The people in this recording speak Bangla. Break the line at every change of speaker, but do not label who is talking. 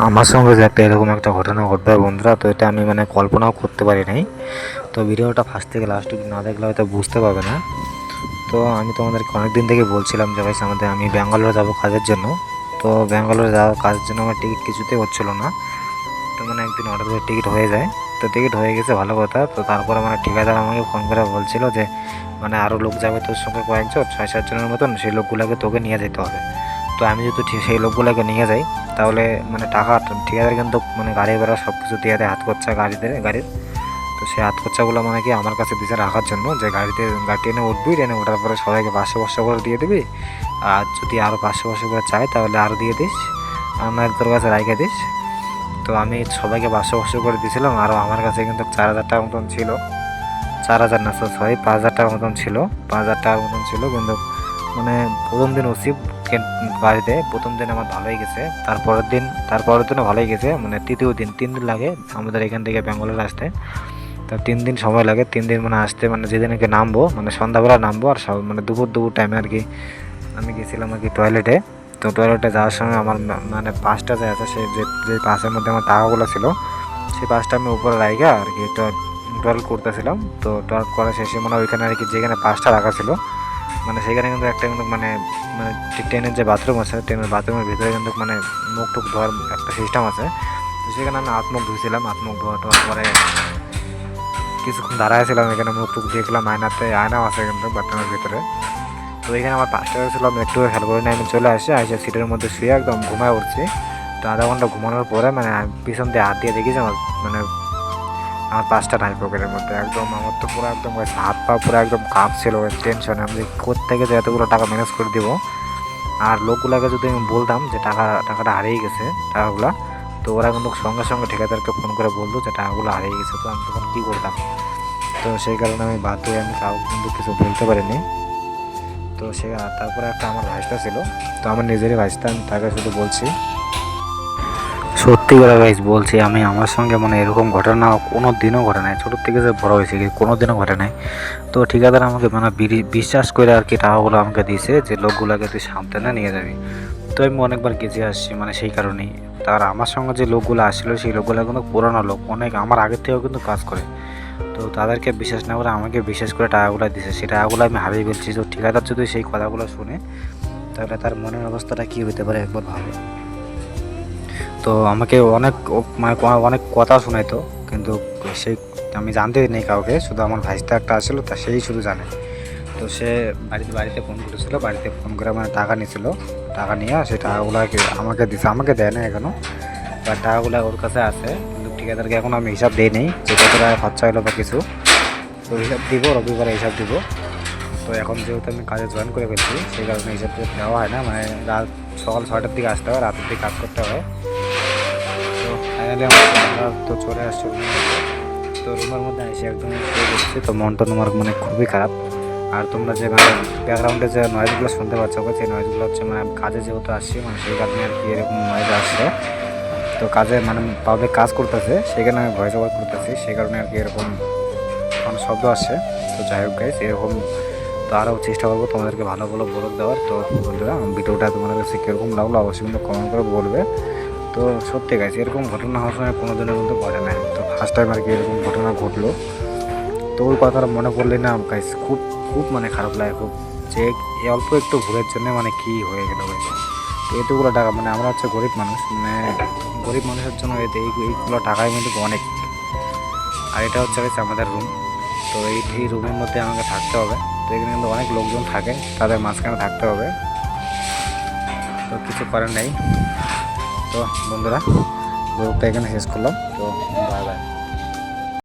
আমার সঙ্গে যে একটা এরকম একটা ঘটনা ঘটবে বন্ধুরা, তো এটা আমি মানে কল্পনাও করতে পারি নাই। তো ভিডিওটা ফার্স্ট থেকে লাস্ট অবধি না দেখলে হয়তো বুঝতে পারবে না। তো আমি তোমাদেরকে অনেক দিন থেকে বলছিলাম যে ভাই আমি ব্যাঙ্গালোরে যাবো কাজের জন্য। তো ব্যাঙ্গালোরে যাওয়ার কাজের জন্য আমার টিকিট কিছুতেই হচ্ছিল না। তো মানে একদিন হঠাৎ করে টিকিট হয়ে যায়। তো টিকিট হয়ে গেছে, ভালো কথা। তো তারপরে মানে ঠিকাদার আমাকে ফোন করে বলছিল যে মানে আরও লোক যাবে তোর সঙ্গে, কয়েকজন 6-7 জনের মতন, সেই লোকগুলোকে তোকে নিয়ে যেতে হবে। তো আমি যদি সেই লোকগুলোকে নিয়ে যাই তাহলে মানে টাকা ঠিকাদার কিন্তু মানে গাড়ি ভাড়া সব কিছু দিয়ে দেয়, হাত খরচা গাড়ির। তো সেই হাত খরচাগুলো মানে কি আমার কাছে দিতে রাখার জন্য, যে গাড়ি ট্রেনে উঠবি, ট্রেনে ওঠার পরে সবাইকে 500-500 করে দিয়ে দিবি। আর যদি আরও 500-500 করে চাই তাহলে আরও দিয়ে দিস, আর নয় তোর কাছে রাখে দিস। তো আমি সবাইকে 500-500 করে দিয়েছিলাম। আরও আমার কাছে কিন্তু 4,000 টাকা মতন ছিল। 4,000 না, সরি 5,000 টাকার মতন ছিল। 5,000 টাকার মতন ছিল, কিন্তু মানে প্রথম দিন ওসি বাড়িতে প্রথম দিন আমার ভালোই গেছে। তারপরের দিনও ভালোই গেছে, মানে তৃতীয় দিন 3 দিন লাগে আমাদের এখান থেকে ব্যাঙ্গালোর আসতে। তো 3 দিন সময় লাগে, 3 দিন মানে আসতে, মানে যেদিনকে নামবো মানে সন্ধ্যাবেলা নামবো, আর সব মানে দুপুর টাইমে আর কি আমি গেছিলাম আর কি টয়লেটে। তো টয়লেটে যাওয়ার সময় আমার মানে পাসটা যে আছে, সেই যে পাসের মধ্যে আমার টাকাগুলো ছিল, সেই পাসটা আমি উপরে রাখা আর কি টয়লেট করতেছিলাম। তো টয়লেট করা শেষে মানে ওইখানে আর কি যেখানে পাসটা রাখা ছিল, মানে সেখানে কিন্তু একটা কিন্তু মানে মানে ট্রেনের যে বাথরুম আছে, ট্রেনের বাথরুমের ভিতরে কিন্তু মানে মুখ টুক ধোয়ার একটা সিস্টেম আছে। তো সেখানে আমি হাত মুখ ধুয়েছিলাম। হাত মুখ ধোয়ার পরে কিছুক্ষণ দাঁড়াইছিলাম, এখানে মুখ টুক দেখলাম, আয়নাও আছে কিন্তু বাথরুমের ভিতরে। তো এখানে আমার 5 টাকা ছিল, আমি একটু খেয়াল করি না, আমি চলে আসি সিটের মধ্যে শুয়ে একদম ঘুমায় উঠছি। তো আধা ঘন্টা ঘুমানোর পরে মানে পিছন দিয়ে হাত দিয়ে দেখি যে আমার 5টা নাই পকেটের মধ্যে। একদম আমার তো পুরো একদম হাত পা পুরো একদম কাঁপছিল টেনশনে, আমি কোত্থেকে যে এতগুলো টাকা ম্যানেজ করে দিব। আর লোকগুলোকে যদি আমি বলতাম যে টাকাটা হারিয়ে গেছে টাকাগুলো, তো ওরা কিন্তু সঙ্গে সঙ্গে ঠিকাদারকে ফোন করে বলতো যে টাকাগুলো হারিয়ে গেছে। তো আমি তখন কী করতাম? তো সেই কারণে আমি বাধ্য হয়ে আমি কাউকে কিন্তু কিছু বলতে পারিনি। তো তারপরে একটা আমার ভাইস্তা ছিল, তো আমার নিজেরই ভাইস্তা, আমি তাকে শুধু বলছি, সত্যি করে গাইস বলছি, আমার সঙ্গে মানে এরকম ঘটনা কোনো দিনও ঘটে নাই। ছোটোর থেকে যে বড় হয়েছে কোনো দিনও ঘটে নাই। তো ঠিকাদার আমাকে মানে বিশ্বাস করে আর কি টাকাগুলো আমাকে দিয়েছে, যে লোকগুলোকে তুই সাবধানে নিয়ে যাবি। তো আমি অনেকবার গেছে আসছি মানে সেই কারণেই। তার আমার সঙ্গে যে লোকগুলো আসছিলো, সেই লোকগুলো কিন্তু পুরোনো লোক, অনেক আমার আগের থেকেও কিন্তু কাজ করে। তো তাদেরকে বিশ্বাস না করে আমাকে বিশ্বাস করে টাকাগুলো দিয়েছে, সেই টাকাগুলো আমি হারিয়ে ফেলছি। তো ঠিকাদার যদি সেই কথাগুলো শুনে তাহলে তার মনের অবস্থাটা কী হতে পারে একবার ভাবে। তো আমাকে মানে অনেক কথা শোনাইতো, কিন্তু সেই আমি জানতে নেই কাউকে, শুধু আমার ভাইস্তা একটা আসছিলো, তা সেই শুধু জানে। তো সে বাড়িতে ফোন করেছিল, বাড়িতে ফোন করে মানে টাকা নিয়েছিল। টাকা নিয়ে সেই টাকাগুলো আমাকে দিছে, আমাকে দেয় না এখনও। বা টাকাগুলো ওর কাছে আছে, কিন্তু ঠিকাদারকে এখন আমি হিসাব দিই নেই যে কত টাকা খরচা হলো বা কিছু। তো হিসাব দিব, রবিবারে হিসাব দিব। তো এখন যেহেতু আমি কাজে জয়েন করে ফেলছি, সেই কারণে হিসাব দেওয়া হয় না, মানে সকাল 6টার দিকে আসতে হয়, রাতের দিকে কাজ করতে হয়। তো ফাইনালি আমরা তো চলে আসছি রুমের মধ্যে। তো রুমের মধ্যে এসে একদম শুয়ে পড়ছি। তো মনটা তোমার মানে খুবই খারাপ। আর তোমরা যে মানে ব্যাকগ্রাউন্ডে যে নয়েজগুলো শুনতে পাচ্ছ, সেই নয়েজগুলো হচ্ছে মানে আমি কাজে যেহেতু আসছি, মানে সেই কারণে আর কি এরকম নয়েজ আসছে। তো কাজে মানে পাবলিক কাজ করতেছে, সেখানে আমি ভয়েস ওভার করতেছি, সেই কারণে আর কি এরকম মানে শব্দ আসছে। তো যাই হোক গাইস, এরকম তো আরও চেষ্টা করবো তোমাদেরকে ভালো ভালো ব্লগ দেওয়ার। তো বন্ধুরা, ভিডিওটা তোমাদের কাছে কীরকম লাগলো অবশ্যই কিন্তু কমেন্ট করে বলবে। তো সত্যি গাইছে এরকম ঘটনা হওয়ার সময় কোনো দিনের কিন্তু ঘটে নাই। তো ফার্স্ট টাইম আর কি এরকম ঘটনা ঘটলো। তো ওই কথাটা মনে পড়লে না গাইস খুব খুব মানে খারাপ লাগে খুব, যে অল্প একটু ভুলের জন্য মানে কি হয়ে গেল গাইস। তো এতগুলো টাকা, মানে আমরা হচ্ছে গরিব মানুষ, মানে গরিব মানুষের জন্য এইগুলো টাকাই কিন্তু অনেক। আর এটা হচ্ছে গাইস আমাদের রুম। তো এই রুমের মধ্যে আমাকে থাকতে হবে। তো এখানে কিন্তু অনেক লোকজন থাকে, তাদের মাঝখানে থাকতে হবে। তো কিছু করার নেই। তো বন্ধুরা, ব্লগটা এখানে শেষ করলাম। তো বাই বাই।